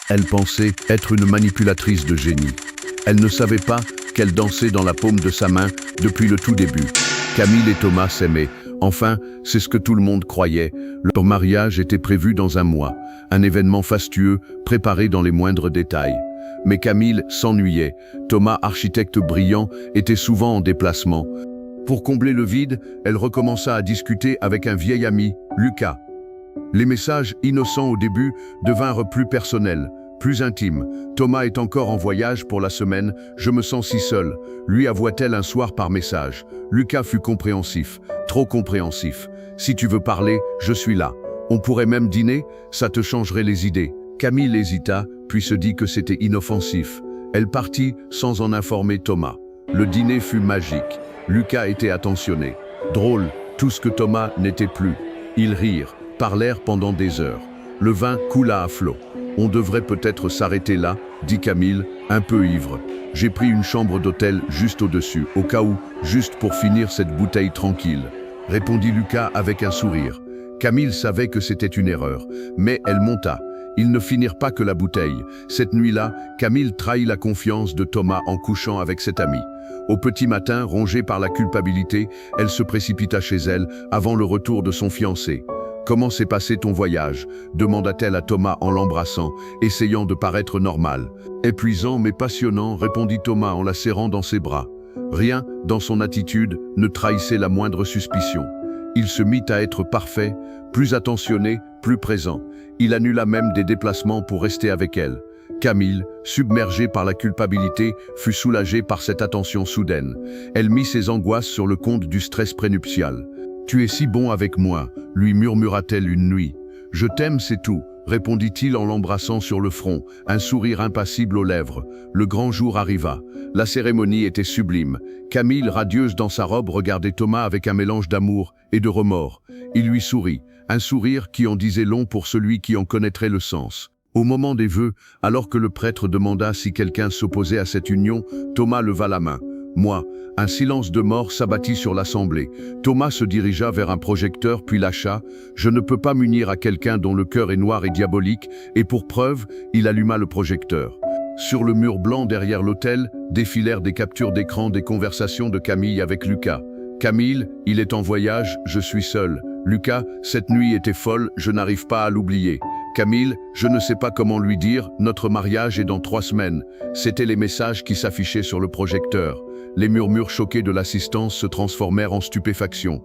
Elle pensait être une manipulatrice de génie. Elle ne savait pas qu'elle dansait dans la paume de sa main depuis le tout début. Camille et Thomas s'aimaient. Enfin, c'est ce que tout le monde croyait. Leur mariage était prévu dans un mois. Un événement fastueux, préparé dans les moindres détails. Mais Camille s'ennuyait. Thomas, architecte brillant, était souvent en déplacement. Pour combler le vide, elle recommença à discuter avec un vieil ami, Lucas. Les messages, innocents au début, devinrent plus personnels, plus intimes. Thomas est encore en voyage pour la semaine, je me sens si seul, lui avoua-t-elle un soir par message. Lucas fut compréhensif, trop compréhensif. Si tu veux parler, je suis là. On pourrait même dîner, ça te changerait les idées. Camille hésita, puis se dit que c'était inoffensif. Elle partit sans en informer Thomas. Le dîner fut magique. Lucas était attentionné. Drôle, tout ce que Thomas n'était plus. Ils rirent, parlèrent pendant des heures. Le vin coula à flot. On devrait peut-être s'arrêter là, dit Camille, un peu ivre. J'ai pris une chambre d'hôtel juste au-dessus, au cas où, juste pour finir cette bouteille tranquille, répondit Lucas avec un sourire. Camille savait que c'était une erreur, mais elle monta. Ils ne finirent pas que la bouteille. Cette nuit-là, Camille trahit la confiance de Thomas en couchant avec cet ami. Au petit matin, rongée par la culpabilité, elle se précipita chez elle avant le retour de son fiancé. « Comment s'est passé ton voyage ?» demanda-t-elle à Thomas en l'embrassant, essayant de paraître normal. « Épuisant mais passionnant » répondit Thomas en la serrant dans ses bras. Rien, dans son attitude, ne trahissait la moindre suspicion. Il se mit à être parfait, plus attentionné, plus présent. Il annula même des déplacements pour rester avec elle. Camille, submergée par la culpabilité, fut soulagée par cette attention soudaine. Elle mit ses angoisses sur le compte du stress prénuptial. « Tu es si bon avec moi », lui murmura-t-elle une nuit. « Je t'aime, c'est tout », répondit-il en l'embrassant sur le front, un sourire impassible aux lèvres. Le grand jour arriva. La cérémonie était sublime. Camille, radieuse dans sa robe, regardait Thomas avec un mélange d'amour et de remords. Il lui sourit, un sourire qui en disait long pour celui qui en connaîtrait le sens. Au moment des vœux, alors que le prêtre demanda si quelqu'un s'opposait à cette union, Thomas leva la main. Moi, un silence de mort s'abattit sur l'assemblée. Thomas se dirigea vers un projecteur puis lâcha. Je ne peux pas m'unir à quelqu'un dont le cœur est noir et diabolique, et pour preuve, il alluma le projecteur. Sur le mur blanc derrière l'autel, défilèrent des captures d'écran des conversations de Camille avec Lucas. Camille, il est en voyage, je suis seul. Lucas, cette nuit était folle, je n'arrive pas à l'oublier. Camille, je ne sais pas comment lui dire, notre mariage est dans 3 semaines. C'étaient les messages qui s'affichaient sur le projecteur. Les murmures choqués de l'assistance se transformèrent en stupéfaction.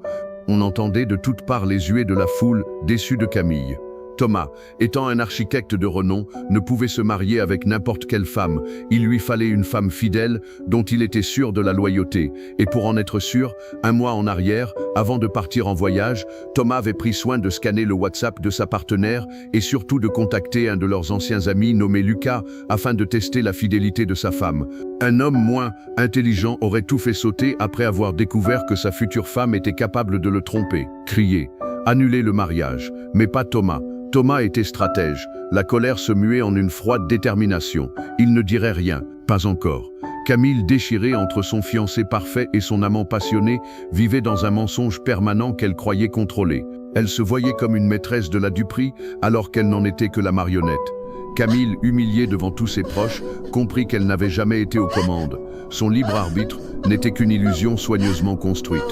On entendait de toutes parts les huées de la foule, déçue de Camille. Thomas, étant un architecte de renom, ne pouvait se marier avec n'importe quelle femme. Il lui fallait une femme fidèle, dont il était sûr de la loyauté. Et pour en être sûr, un mois en arrière, avant de partir en voyage, Thomas avait pris soin de scanner le WhatsApp de sa partenaire et surtout de contacter un de leurs anciens amis nommé Lucas afin de tester la fidélité de sa femme. Un homme moins intelligent aurait tout fait sauter après avoir découvert que sa future femme était capable de le tromper, crier, annuler le mariage. Mais pas Thomas. Thomas était stratège. La colère se muait en une froide détermination. Il ne dirait rien, pas encore. Camille, déchirée entre son fiancé parfait et son amant passionné, vivait dans un mensonge permanent qu'elle croyait contrôler. Elle se voyait comme une maîtresse de la duperie, alors qu'elle n'en était que la marionnette. Camille, humiliée devant tous ses proches, comprit qu'elle n'avait jamais été aux commandes. Son libre arbitre n'était qu'une illusion soigneusement construite.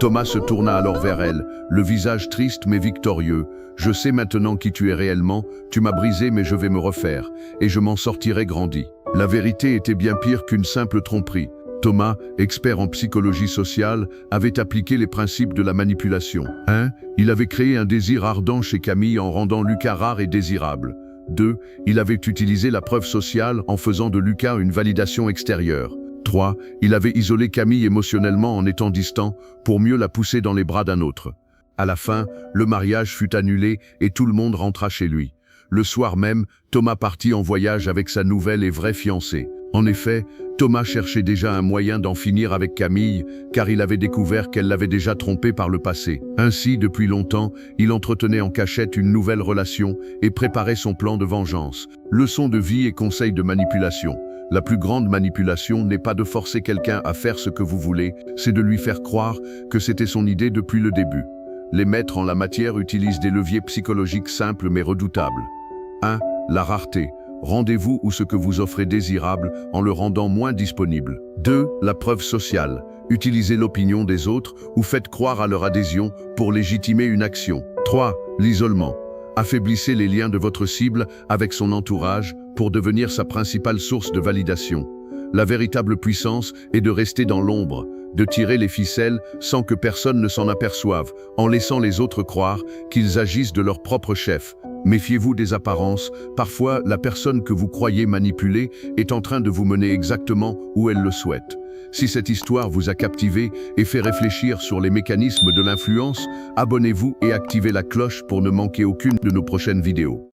Thomas se tourna alors vers elle, le visage triste mais victorieux. « Je sais maintenant qui tu es réellement, tu m'as brisé mais je vais me refaire, et je m'en sortirai grandi. » La vérité était bien pire qu'une simple tromperie. Thomas, expert en psychologie sociale, avait appliqué les principes de la manipulation. 1. Il avait créé un désir ardent chez Camille en rendant Lucas rare et désirable. 2. Il avait utilisé la preuve sociale en faisant de Lucas une validation extérieure. 3. Il avait isolé Camille émotionnellement en étant distant pour mieux la pousser dans les bras d'un autre. À la fin, le mariage fut annulé et tout le monde rentra chez lui. Le soir même, Thomas partit en voyage avec sa nouvelle et vraie fiancée. En effet, Thomas cherchait déjà un moyen d'en finir avec Camille, car il avait découvert qu'elle l'avait déjà trompé par le passé. Ainsi, depuis longtemps, il entretenait en cachette une nouvelle relation et préparait son plan de vengeance. Leçon de vie et conseil de manipulation. La plus grande manipulation n'est pas de forcer quelqu'un à faire ce que vous voulez, c'est de lui faire croire que c'était son idée depuis le début. Les maîtres en la matière utilisent des leviers psychologiques simples mais redoutables. 1. La rareté. rendez-vous ou ce que vous offrez désirable en le rendant moins disponible. 2. La preuve sociale. Utilisez l'opinion des autres ou faites croire à leur adhésion pour légitimer une action. 3. L'isolement. Affaiblissez les liens de votre cible avec son entourage pour devenir sa principale source de validation. La véritable puissance est de rester dans l'ombre, de tirer les ficelles sans que personne ne s'en aperçoive, en laissant les autres croire qu'ils agissent de leur propre chef. Méfiez-vous des apparences, parfois la personne que vous croyez manipuler est en train de vous mener exactement où elle le souhaite. Si cette histoire vous a captivé et fait réfléchir sur les mécanismes de l'influence, abonnez-vous et activez la cloche pour ne manquer aucune de nos prochaines vidéos.